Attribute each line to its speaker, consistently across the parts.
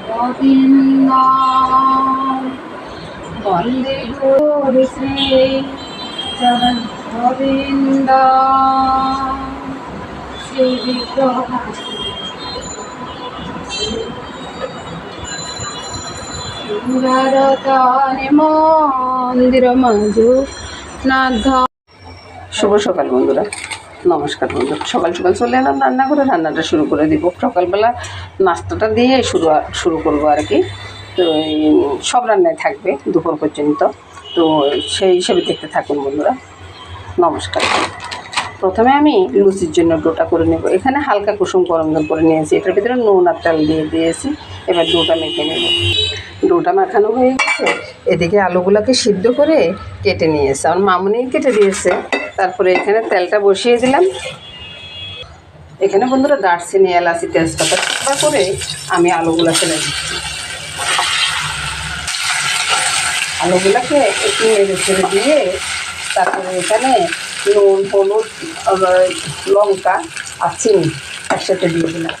Speaker 1: গোবিন্দ বন্দে গৌরী শ্রী জগদ্গোবিন্দ শ্রী বিগ্রহ মন্দির মঞ্জু নাথ। শুভ সকাল বন্ধুরা, নমস্কার বন্ধুরা। সকাল সকাল চলে এলাম রান্না করে, রান্নাটা শুরু করে দিব। সকালবেলা নাস্তাটা দিয়ে শুরু করবো আর কি। তো সব রান্নায় থাকবে দুপুর পর্যন্ত, তো সেই হিসেবে দেখতে থাকুন বন্ধুরা। নমস্কার। প্রথমে আমি লুচির জন্য ডোটা করে নেব। এখানে হালকা কুসুম গরম জল করে নিয়েছি, এটার ভিতরে নুন আর তেল দিয়ে দিয়েছি। এবার ডোটা মেখে নেব। ডোটা মাখানো হয়ে গেছে। এদিকে আলুগুলোকে সিদ্ধ করে কেটে নিয়েছে, আমার মামুনি কেটে দিয়েছে। তারপরে এখানে তেলটা বসিয়ে দিলাম। এখানে বন্ধুরা দারচিনি, এলাচি, তেজপাতা টুকরা করে আমি আলুগুলো ফেলে দিচ্ছি। আলুগুলোকে একটু নেড়ে ছেড়ে দিয়ে তারপরে এখানে নুন, হলুদ, লঙ্কা আর চিনি একসাথে দিয়ে দিলাম।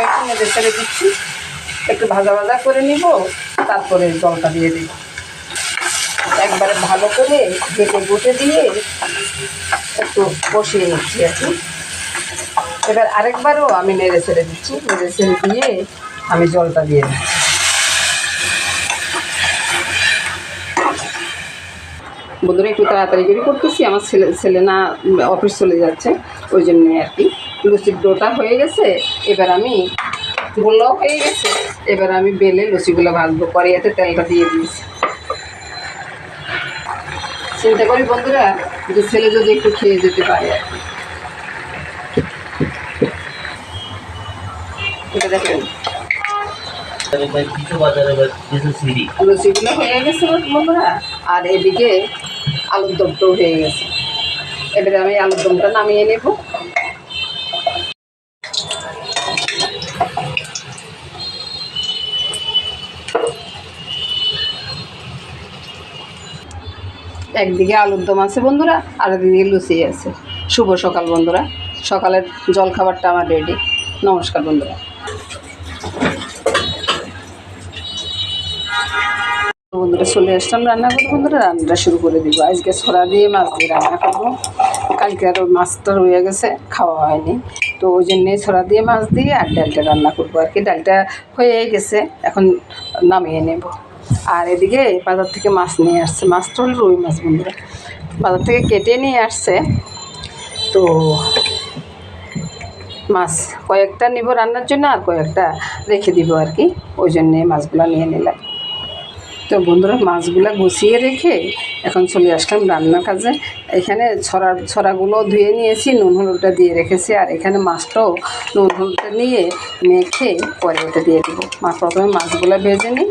Speaker 1: একটু নেড়ে ছেড়ে দিচ্ছি, একটু ভাজা ভাজা করে নিব। তারপরে জলটা দিয়ে দিব। একবারে ভালো করে ঘেটে দিয়ে একটু কষিয়ে নিচ্ছি আর কি। এবার আরেকবারও আমি নেড়ে ছেড়ে দিচ্ছি। নেড়ে ছেড়ে দিয়ে আমি জলটা দিয়ে দিচ্ছি। বন্ধুরা একটু তাড়াতাড়ি করে করতেছি, আমার ছেলে না অফিস চলে যাচ্ছে, ওই জন্যে আর কি। লুচির ডোটা হয়ে গেছে। এবার আমি গোলাও হয়ে গেছে। এবার আমি বেলে লুচিগুলো ভাজবো। কড়াইতে তেলটা দিয়ে দিয়েছি। চিন্তা করি বন্ধুরা যে ছেলে যদি একটু খেয়ে যেতে পারে আর কি। এটা দেখেন লুচিগুলো হয়ে গেছে বন্ধুরা, আর এদিকে আলুর দমটাও হয়ে গেছে। এবারে আমি আলুর দমটা নামিয়ে নেব। একদিকে আলুর দম আছে বন্ধুরা, আর একদিকে লুচি আছে। শুভ সকাল বন্ধুরা, সকালের জলখাবারটা আমার রেডি। নমস্কার বন্ধুরা। বন্ধুরা চলে আসলাম রান্না করবো। বন্ধুরা রান্নাটা শুরু করে দিব। আজকে ছড়া দিয়ে মাছ দিয়ে রান্না করবো। কালকে আরও মাছটা রয়ে গেছে, খাওয়া হয়নি, তো ওই জন্যে ছড়া দিয়ে মাছ দিয়ে আর ডালটা রান্না করবো আর কি। ডালটা হয়ে গেছে, এখন নামিয়ে নেব। আর এদিকে বাজার থেকে মাছ নিয়ে আসছে। মাছটা হল রুই মাছ বন্ধুরা, বাজার থেকে কেটে নিয়ে আসছে। তো মাছ কয়েকটা নিব রান্নার জন্য, আর কয়েকটা রেখে দিব আর কি। ওই জন্যে মাছগুলো নিয়ে নিলাম। তো বন্ধুরা মাছগুলো গুছিয়ে রেখে এখন চলে আসলাম রান্নার কাজে। এখানে ছড়াগুলো ধুয়ে নিয়েছি, নুন হলুদটা দিয়ে রেখেছি। আর এখানে মাছটাও নুন হলুদটা নিয়ে মেখে পরে ওটা দিয়ে দেবো। প্রথমে মাছগুলো ভেজে নিই।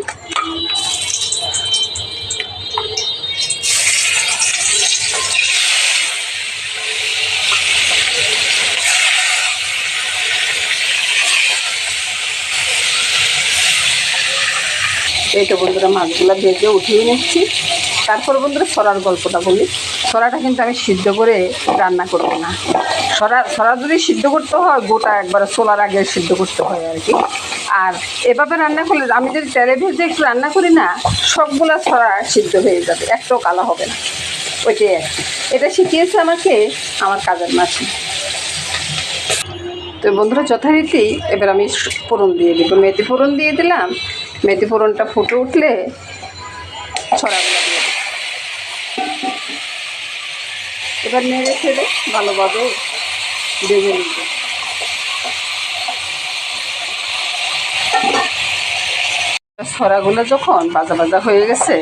Speaker 1: এই তো বন্ধুরা মাছগুলো ভেজে উঠিয়ে নিচ্ছি। তারপর বন্ধুরা ছড়ার গল্পটা বলি। ছড়াটা কিন্তু আমি সিদ্ধ করে রান্না করব না। ছড়া যদি সিদ্ধ করতে হয় গোটা একবারে ছোলার আগে সিদ্ধ করতে হয় আর কি। আর এভাবে রান্না করলে, আমি যদি তেলে ভেজে একটু রান্না করি না, সবগুলো ছড়া সিদ্ধ হয়ে যাবে, একটাও কালো হবে না। ওইটাই আর কি। এটা শিখিয়েছে আমাকে আমার কাজের মাসি। তো বন্ধুরা যথারীতি এবার আমি ফোড়ন দিয়ে দেবো। মেথি ফোড়ন দিয়ে দিলাম। মেথি ফোড়নটা ফুটে উঠলে ছড়াগুলো দিয়ে দেবো। এবার নেড়ে ছেড়ে ভালোভাবে ভেজে নিব। ছড়াগুলো যখন ভাজা ভাজা হয়ে গেছে,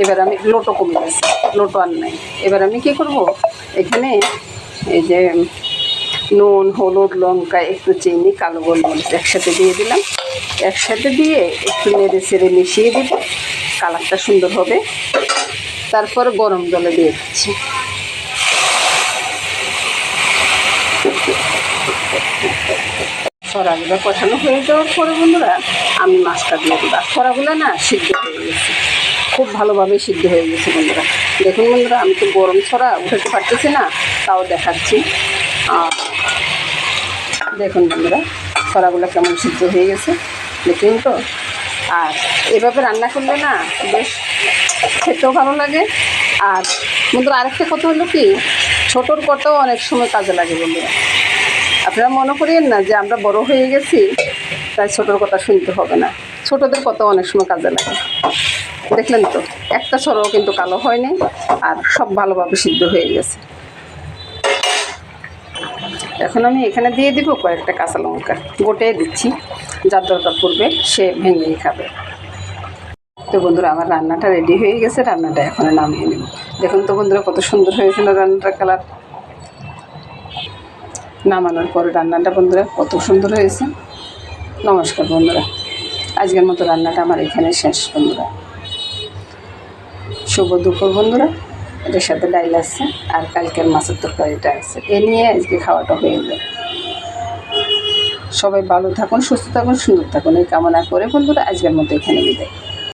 Speaker 1: এবার আমি লোটো কমে গেছে, লোটো আর নাই। এবার আমি কী করব, এখানে এই যে নুন, হলুদ, লঙ্কা, একটু চিনি, কালো গোলমরিচ একসাথে দিয়ে দিলাম। একসাথে দিয়ে একটু নেড়ে ছেড়ে মিশিয়ে দেব, কালারটা সুন্দর হবে। তারপর গরম জলে দিয়ে দিচ্ছি। ছড়াগুলো কষানো হয়ে যাওয়ার পরে বন্ধুরা আমি মাছটা দিয়ে দেবো। ছড়াগুলো না সিদ্ধ হয়ে গেছে, খুব ভালোভাবে সিদ্ধ হয়ে গেছে বন্ধুরা। দেখুন বন্ধুরা, আমি তো গরম ছড়া উঠাতে পারতেছি না, তাও দেখাচ্ছি। দেখুন বন্ধুরা ছড়াগুলো কেমন সিদ্ধ হয়ে গেছে। দেখলেন তো। আর এভাবে রান্না করলে না বেশ খেতেও ভালো লাগে। আর বন্ধুরা আরেকটা কথা হলো কি, ছোটোর কথাও অনেক সময় কাজে লাগে বন্ধুরা। আপনারা মনে করিয়েন না যে আমরা বড় হয়ে গেছি তাই ছোটোর কথা শুনতে হবে না, ছোটোদের কথা অনেক সময় কাজে লাগে। দেখলেন তো একটা সরও কিন্তু কালো হয়নি, আর সব ভালোভাবে সিদ্ধ হয়ে গেছে। এখন আমি এখানে দিয়ে দিব কয়েকটা কাঁচা লঙ্কা, গোটে দিচ্ছি, যার দরকার পড়বে সে ভেঙেই খাবে। তো বন্ধুরা আমার রান্নাটা রেডি হয়ে গেছে, রান্নাটা এখন নামিয়ে নেব। দেখুন তো বন্ধুরা কত সুন্দর হয়েছিল রান্নাটার কালার। নামানোর পরে রান্নাটা বন্ধুরা কত সুন্দর হয়েছে। নমস্কার বন্ধুরা, আজকের মতো রান্নাটা আমার এখানে শেষ বন্ধুরা। শুভ দুপুর বন্ধুরা। এটার সাথে ডাইল আছে আর কালকের মাছের তরকারিটা আছে, এ নিয়ে আজকে খাওয়াটা হয়ে যায়। সবাই ভালো থাকুন, সুস্থ থাকুন, সুন্দর থাকুন এই কামনা করে বন্ধুরা আজকের মতো এখানে বিদায়।